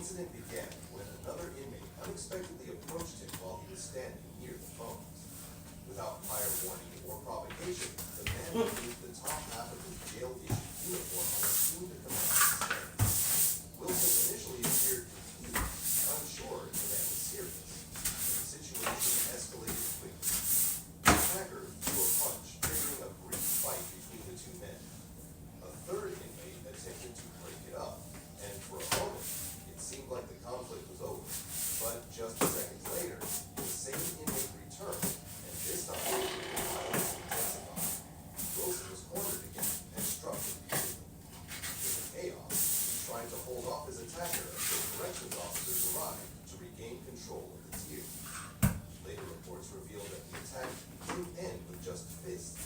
incident began when another inmate unexpectedly approached him while he was standing near the phones. Without prior warning or provocation, the man removed the top half of his jail-issued uniform and assumed a command stance. Wilson initially appeared confused, unsure if the man was serious. The situation escalated quickly. The attacker threw a punch, triggering a brief fight between the two men. A third inmate attempted to break it up, and for a moment, it seemed like the conflict was over. But just seconds later, the same inmate returned, and this time, the violence intensified. Wilson was cornered again and struck repeatedly. In the chaos, he tried to hold off his attacker until corrections officers arrived to regain control of the tier. Later reports revealed that the attack didn't end with just fists.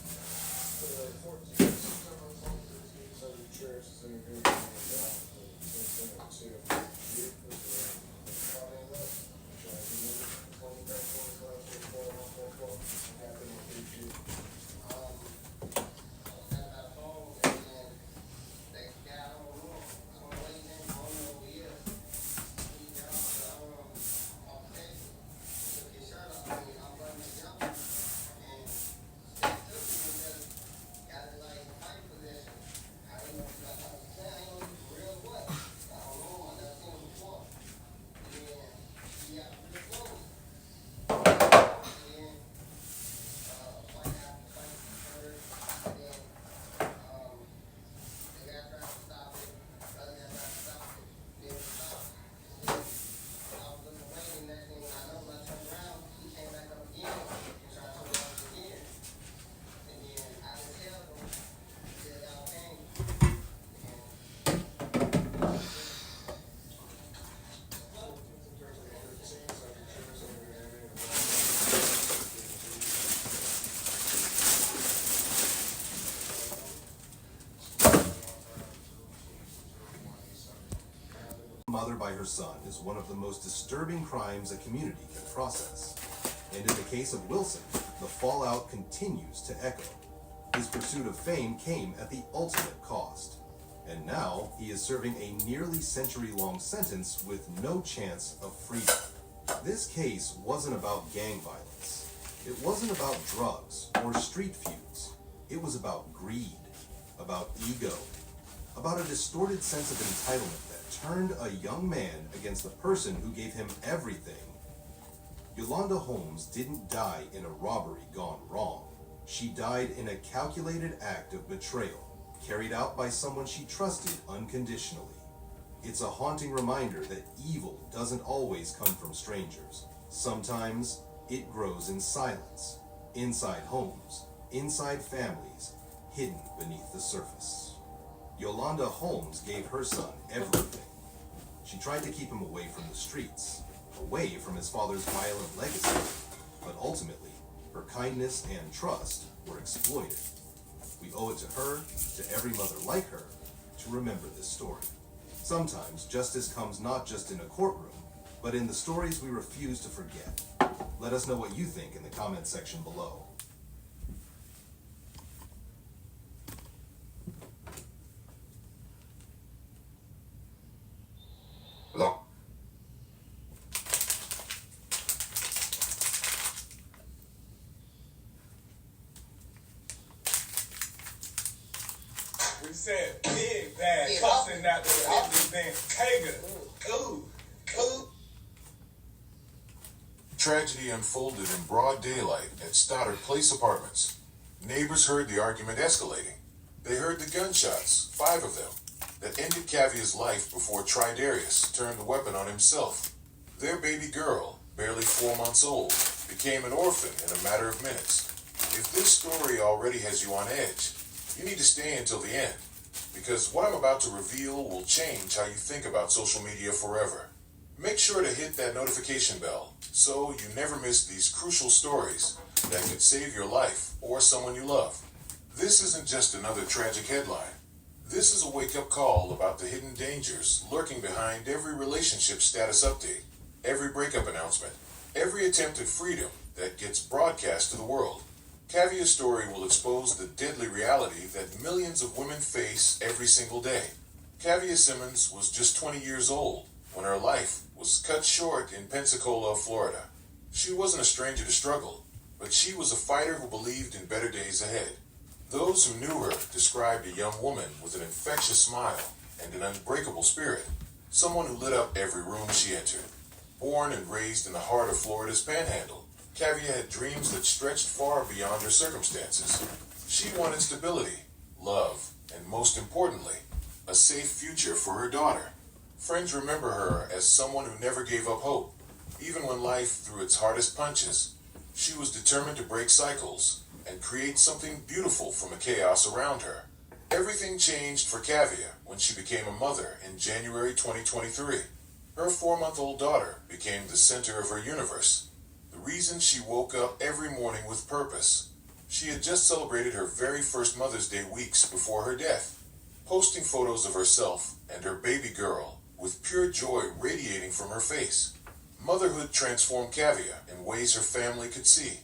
Mother by her son is one of the most disturbing crimes a community can process. And in the case of Wilson, the fallout continues to echo. His pursuit of fame came at the ultimate cost. And now he is serving a nearly century-long sentence with no chance of freedom. This case wasn't about gang violence. It wasn't about drugs or street feuds. It was about greed, about ego, about a distorted sense of entitlement that turned a young man against the person who gave him everything. Yolanda Holmes didn't die in a robbery gone wrong. She died in a calculated act of betrayal, carried out by someone she trusted unconditionally. It's a haunting reminder that evil doesn't always come from strangers. Sometimes it grows in silence, inside homes, inside families, hidden beneath the surface. Yolanda Holmes gave her son everything. She tried to keep him away from the streets, away from his father's violent legacy, but ultimately, her kindness and trust were exploited. We owe it to her, to every mother like her, to remember this story. Sometimes justice comes not just in a courtroom, but in the stories we refuse to forget. Let us know what you think in the comments section below. We said big bad cussing out the obvious thing. Kaga. Ooh. Tragedy unfolded in broad daylight at Stoddard Place Apartments. Neighbors heard the argument escalating. They heard the gunshots, 5 of them, that ended Cavia's life before Tridarius turned the weapon on himself. Their baby girl, barely 4 months old, became an orphan in a matter of minutes. If this story already has you on edge, you need to stay until the end, because what I'm about to reveal will change how you think about social media forever. Make sure to hit that notification bell so you never miss these crucial stories that could save your life or someone you love. This isn't just another tragic headline. This is a wake-up call about the hidden dangers lurking behind every relationship status update, every breakup announcement, every attempt at freedom that gets broadcast to the world. Cavia's story will expose the deadly reality that millions of women face every single day. Cavia Simmons was just 20 years old when her life was cut short in Pensacola, Florida. She wasn't a stranger to struggle, but she was a fighter who believed in better days ahead. Those who knew her described a young woman with an infectious smile and an unbreakable spirit, someone who lit up every room she entered. Born and raised in the heart of Florida's Panhandle, Kavia had dreams that stretched far beyond her circumstances. She wanted stability, love, and most importantly, a safe future for her daughter. Friends remember her as someone who never gave up hope. Even when life threw its hardest punches, she was determined to break cycles and create something beautiful from the chaos around her. Everything changed for Kavia when she became a mother in January 2023. Her 4-month-old daughter became the center of her universe, the reason she woke up every morning with purpose. She had just celebrated her very first Mother's Day weeks before her death, posting photos of herself and her baby girl with pure joy radiating from her face. Motherhood transformed Kavia in ways her family could see.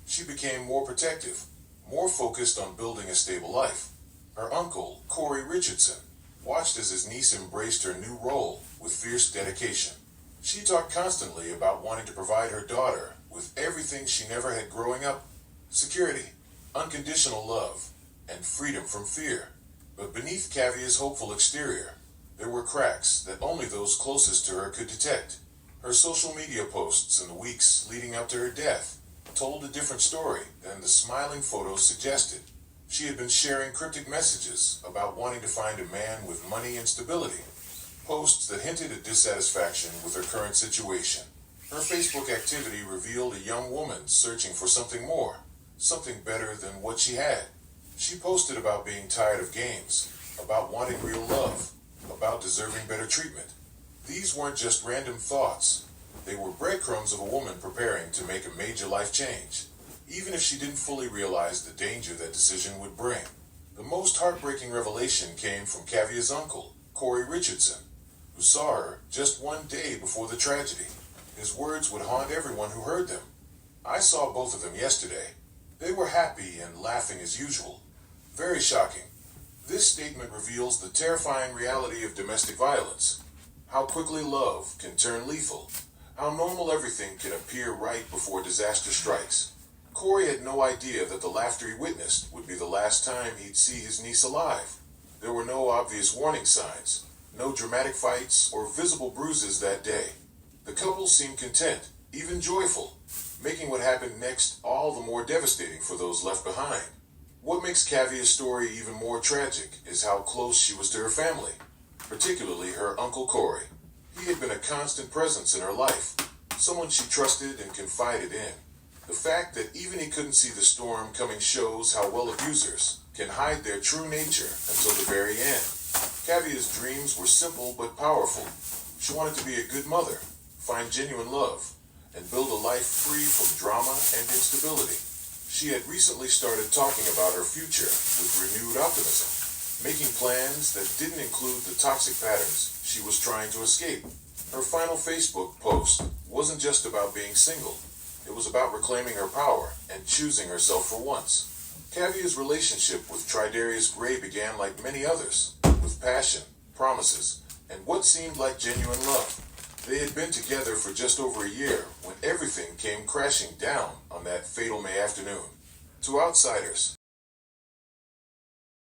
She became more protective, more focused on building a stable life. Her uncle, Corey Richardson, watched as his niece embraced her new role with fierce dedication. She talked constantly about wanting to provide her daughter with everything she never had growing up: security, unconditional love, and freedom from fear. But beneath Kavia's hopeful exterior, there were cracks that only those closest to her could detect. Her social media posts in the weeks leading up to her death told a different story than the smiling photos suggested. She had been sharing cryptic messages about wanting to find a man with money and stability, posts that hinted at dissatisfaction with her current situation. Her Facebook activity revealed a young woman searching for something more, something better than what she had. She posted about being tired of games, about wanting real love, about deserving better treatment. These weren't just random thoughts. They were breadcrumbs of a woman preparing to make a major life change, even if she didn't fully realize the danger that decision would bring. The most heartbreaking revelation came from Kavia's uncle, Corey Richardson, who saw her just one day before the tragedy. His words would haunt everyone who heard them. "I saw both of them yesterday. They were happy and laughing as usual." Very shocking. This statement reveals the terrifying reality of domestic violence, how quickly love can turn lethal, how normal everything can appear right before disaster strikes. Corey had no idea that the laughter he witnessed would be the last time he'd see his niece alive. There were no obvious warning signs, no dramatic fights or visible bruises that day. The couple seemed content, even joyful, making what happened next all the more devastating for those left behind. What makes Kavia's story even more tragic is how close she was to her family, particularly her Uncle Corey. He had been a constant presence in her life, someone she trusted and confided in. The fact that even he couldn't see the storm coming shows how well abusers can hide their true nature until the very end. Kavia's dreams were simple but powerful. She wanted to be a good mother, find genuine love, and build a life free from drama and instability. She had recently started talking about her future with renewed optimism, making plans that didn't include the toxic patterns she was trying to escape. Her final Facebook post wasn't just about being single. It was about reclaiming her power and choosing herself for once. Kavia's relationship with Tridarius Gray began like many others, with passion, promises, and what seemed like genuine love. They had been together for just over a year when everything came crashing down on that fatal May afternoon. To outsiders,